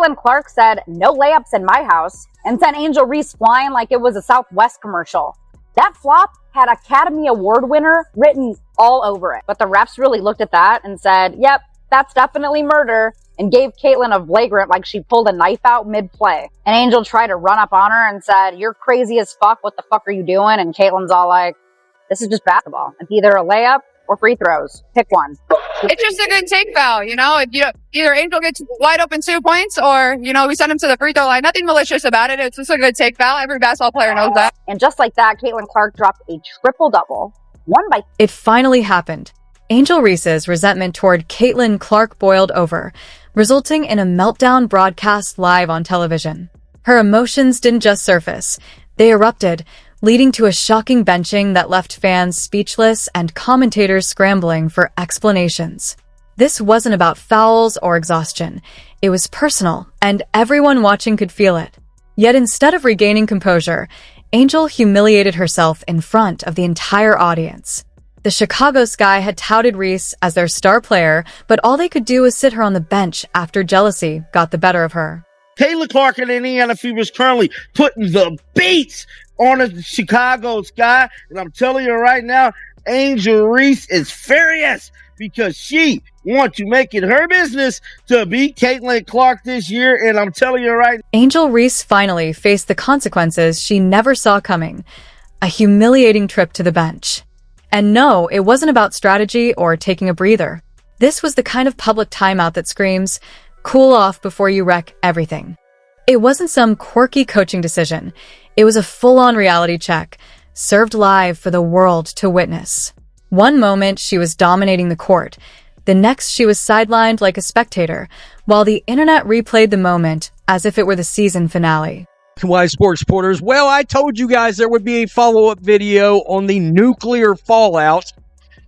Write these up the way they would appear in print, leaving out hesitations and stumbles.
Caitlin Clark said, "No layups in my house," and sent Angel Reese flying like it was a Southwest commercial. That flop had Academy Award winner written all over it. But the refs really looked at that and said, "Yep, that's definitely murder," and gave Caitlin a flagrant like she pulled a knife out mid-play. And Angel tried to run up on her and said, "You're crazy as fuck. What the fuck are you doing?" And Caitlin's all like, "This is just basketball. It's either a layup or free throws. Pick one." It's just a good take foul, you know? If either Angel gets wide open 2 points or, we send him to the free throw line. Nothing malicious about it. It's just a good take foul. Every basketball player knows that. And just like that, Caitlin Clark dropped a triple-double, won by... It finally happened. Angel Reese's resentment toward Caitlin Clark boiled over, resulting in a meltdown broadcast live on television. Her emotions didn't just surface. They erupted, leading to a shocking benching that left fans speechless and commentators scrambling for explanations. This wasn't about fouls or exhaustion. It was personal, and everyone watching could feel it. Yet instead of regaining composure, Angel humiliated herself in front of the entire audience. The Chicago Sky had touted Reese as their star player, but all they could do was sit her on the bench after jealousy got the better of her. Caitlin Clark in Indiana Fever is currently putting the beats on the Chicago Sky. And I'm telling you right now, Angel Reese is furious because she wants to make it her business to beat Caitlin Clark this year. And I'm telling you right now, Angel Reese finally faced the consequences she never saw coming, a humiliating trip to the bench. And no, it wasn't about strategy or taking a breather. This was the kind of public timeout that screams, "Cool off before you wreck everything." It wasn't some quirky coaching decision. It was a full-on reality check, served live for the world to witness. One moment, she was dominating the court. The next, she was sidelined like a spectator, while the internet replayed the moment as if it were the season finale. Why, sports supporters? Well, I told you guys there would be a follow-up video on the nuclear fallout.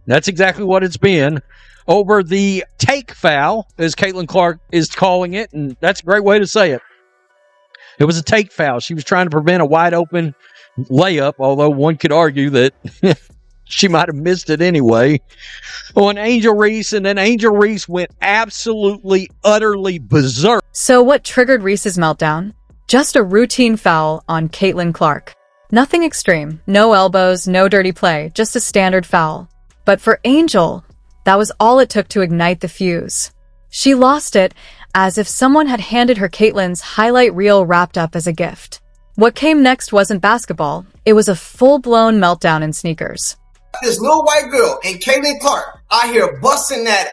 That's exactly what it's been. Over the take foul, as Caitlin Clark is calling it, and that's a great way to say it. It was a take foul. She was trying to prevent a wide-open layup, although one could argue that she might have missed it anyway, on Angel Reese, and then Angel Reese went absolutely, utterly berserk. So what triggered Reese's meltdown? Just a routine foul on Caitlin Clark. Nothing extreme, no elbows, no dirty play, just a standard foul. But for Angel, that was all it took to ignite the fuse. She lost it as if someone had handed her Caitlin's highlight reel wrapped up as a gift. What came next wasn't basketball, it was a full-blown meltdown in sneakers. This little white girl and Caitlin Clark out here busting that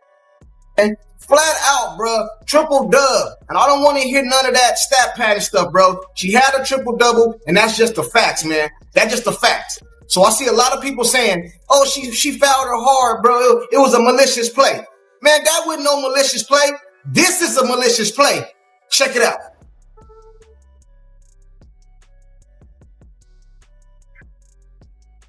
and flat out, bro, triple dub. And I don't want to hear none of that stat padding stuff, bro. She had a triple double, and that's just the facts, man. That's just the facts. So I see a lot of people saying, "Oh, she fouled her hard, bro. It was a malicious play." Man, that wasn't no malicious play. This is a malicious play. Check it out.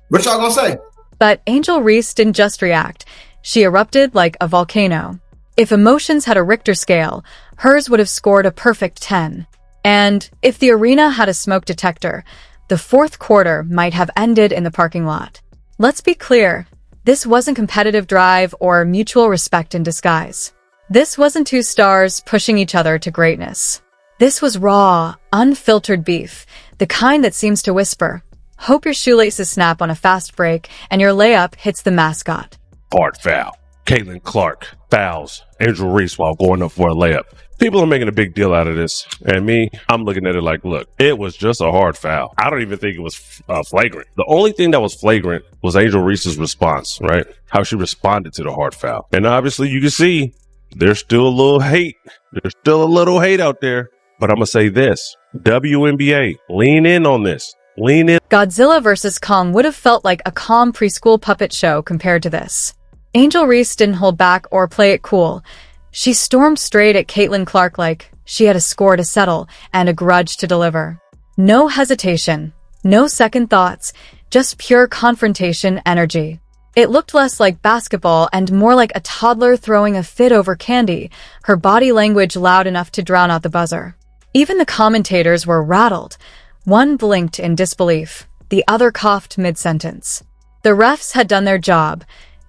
What y'all gonna say? But Angel Reese didn't just react. She erupted like a volcano. If emotions had a Richter scale, hers would have scored a perfect 10. And if the arena had a smoke detector, the fourth quarter might have ended in the parking lot. Let's be clear, this wasn't competitive drive or mutual respect in disguise. This wasn't two stars pushing each other to greatness. This was raw, unfiltered beef, the kind that seems to whisper, "Hope your shoelaces snap on a fast break and your layup hits the mascot." Hard foul. Caitlin Clark fouls Angel Reese while going up for a layup. People are making a big deal out of this. And me, I'm looking at it like, look, it was just a hard foul. I don't even think it was flagrant. The only thing that was flagrant was Angel Reese's response, right? How she responded to the hard foul. And obviously you can see there's still a little hate. There's still a little hate out there. But I'm going to say this. WNBA, lean in on this. Lean in. Godzilla vs. Kong would have felt like a calm preschool puppet show compared to this. Angel Reese didn't hold back or play it cool. She stormed straight at Caitlin Clark like she had a score to settle and a grudge to deliver. No hesitation, no second thoughts, just pure confrontation energy. It looked less like basketball and more like a toddler throwing a fit over candy, her body language loud enough to drown out the buzzer. Even the commentators were rattled. One blinked in disbelief, the other coughed mid-sentence. The refs had done their job.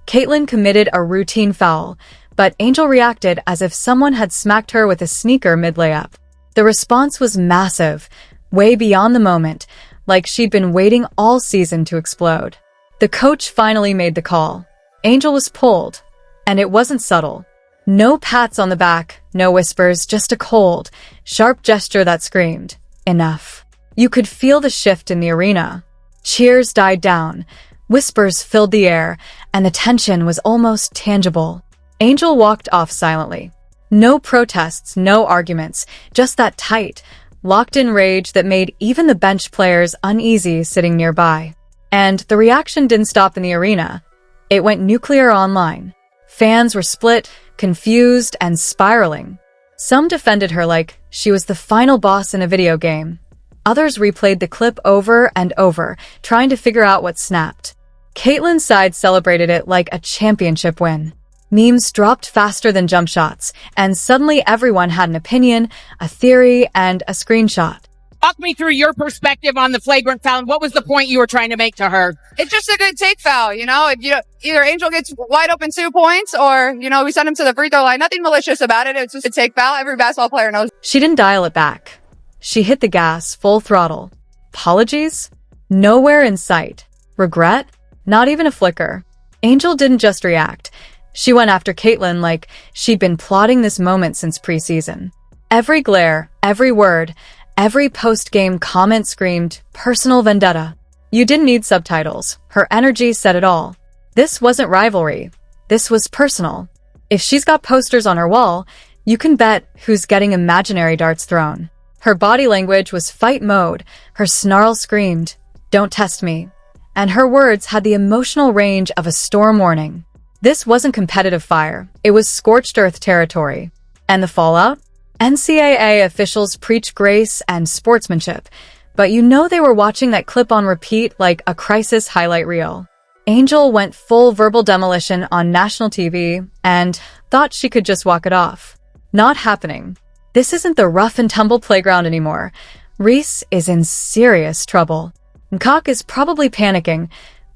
Caitlin committed a routine foul, but Angel reacted as if someone had smacked her with a sneaker mid-layup. The response was massive, way beyond the moment, like she'd been waiting all season to explode. The coach finally made the call. Angel was pulled, and it wasn't subtle. No pats on the back, no whispers, just a cold, sharp gesture that screamed, "Enough." You could feel the shift in the arena. Cheers died down, whispers filled the air, and the tension was almost tangible. Angel walked off silently. No protests, no arguments, just that tight, locked-in rage that made even the bench players uneasy sitting nearby. And the reaction didn't stop in the arena. It went nuclear online. Fans were split, confused, and spiraling. Some defended her like she was the final boss in a video game. Others replayed the clip over and over, trying to figure out what snapped. Caitlyn's side celebrated it like a championship win. Memes dropped faster than jump shots, and suddenly everyone had an opinion, a theory, and a screenshot. Walk me through your perspective on the flagrant foul. What was the point you were trying to make to her? It's just a good take foul, you know? Either Angel gets wide open 2 points or, we send him to the free throw line. Nothing malicious about it. It's just a take foul. Every basketball player knows. She didn't dial it back. She hit the gas full throttle. Apologies? Nowhere in sight. Regret? Not even a flicker. Angel didn't just react. She went after Caitlyn like she'd been plotting this moment since preseason. Every glare, every word, every post-game comment screamed, "Personal vendetta." You didn't need subtitles. Her energy said it all. This wasn't rivalry. This was personal. If she's got posters on her wall, you can bet who's getting imaginary darts thrown. Her body language was fight mode. Her snarl screamed, "Don't test me." And her words had the emotional range of a storm warning. This wasn't competitive fire. It was scorched earth territory. And the fallout? NCAA officials preach grace and sportsmanship, but they were watching that clip on repeat like a crisis highlight reel. Angel went full verbal demolition on national TV and thought she could just walk it off. Not happening. This isn't the rough and tumble playground anymore. Reese is in serious trouble. Nkok is probably panicking,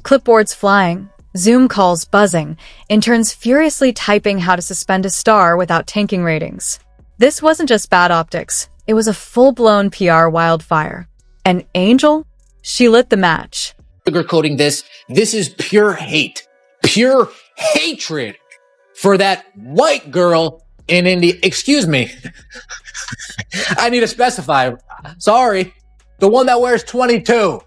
clipboards flying, Zoom calls buzzing, interns furiously typing how to suspend a star without tanking ratings. This wasn't just bad optics. It was a full-blown PR wildfire. And Angel? She lit the match. Sugarcoating this is pure hate. Pure hatred for that white girl in India. Excuse me. I need to specify. Sorry. The one that wears 22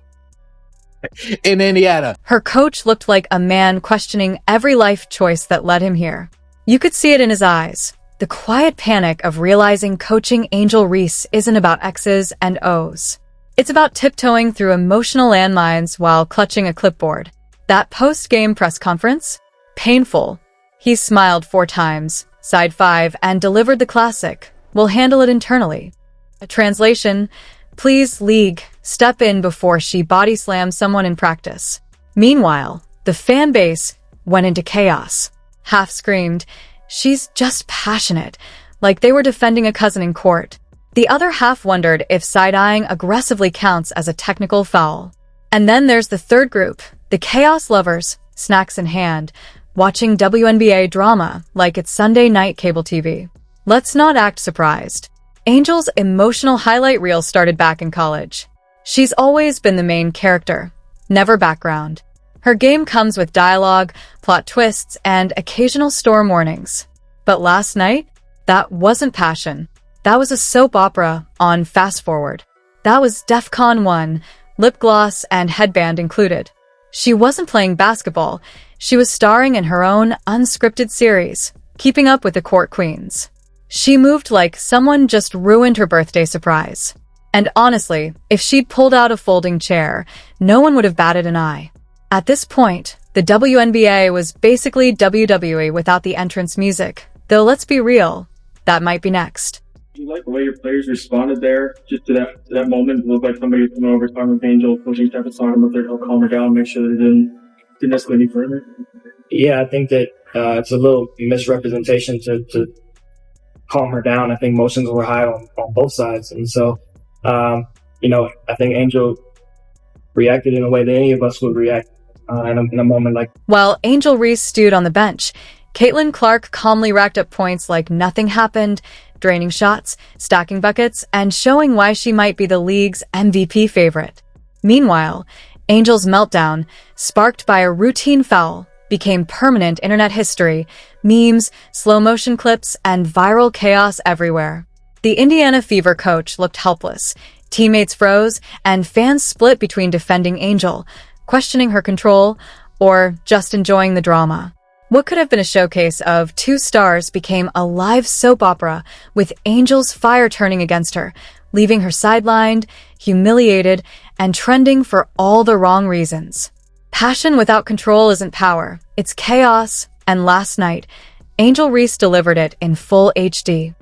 in Indiana. Her coach looked like a man questioning every life choice that led him here. You could see it in his eyes. The quiet panic of realizing coaching Angel Reese isn't about X's and O's. It's about tiptoeing through emotional landmines while clutching a clipboard. That post-game press conference? Painful. He smiled 4 times, sighed 5, and delivered the classic, "We'll handle it internally." A translation, "Please, league, step in before she body slams someone in practice." Meanwhile, the fan base went into chaos. Half screamed, "She's just passionate," like they were defending a cousin in court. The other half wondered if side-eyeing aggressively counts as a technical foul. And then there's the third group, the chaos lovers, snacks in hand, watching WNBA drama like it's Sunday night cable TV. Let's not act surprised. Angel's emotional highlight reel started back in college. She's always been the main character, never background. Her game comes with dialogue, plot twists, and occasional storm warnings. But last night, that wasn't passion. That was a soap opera on Fast Forward. That was DEFCON 1, lip gloss and headband included. She wasn't playing basketball. She was starring in her own unscripted series, keeping up with the court queens. She moved like someone just ruined her birthday surprise. And honestly, if she'd pulled out a folding chair, no one would have batted an eye. At this point, the WNBA was basically WWE without the entrance music. Though let's be real, that might be next. Do you like the way your players responded there, just to that moment? It looked like somebody was coming over, talking with Angel, coaching staff was talking about there, help calm her down, make sure that it didn't escalate any further. Yeah, I think that it's a little misrepresentation to calm her down. I think emotions were high on both sides, and so I think Angel reacted in a way that any of us would react in a moment like. While Angel Reese stewed on the bench, Caitlin Clark calmly racked up points like nothing happened, draining shots, stacking buckets, and showing why she might be the league's MVP favorite. Meanwhile, Angel's meltdown, sparked by a routine foul, became permanent internet history, memes, slow-motion clips, and viral chaos everywhere. The Indiana Fever coach looked helpless. Teammates froze, and fans split between defending Angel, questioning her control, or just enjoying the drama. What could have been a showcase of two stars became a live soap opera, with Angel's fire turning against her, leaving her sidelined, humiliated, and trending for all the wrong reasons. Passion without control isn't power, it's chaos, and last night, Angel Reese delivered it in full HD.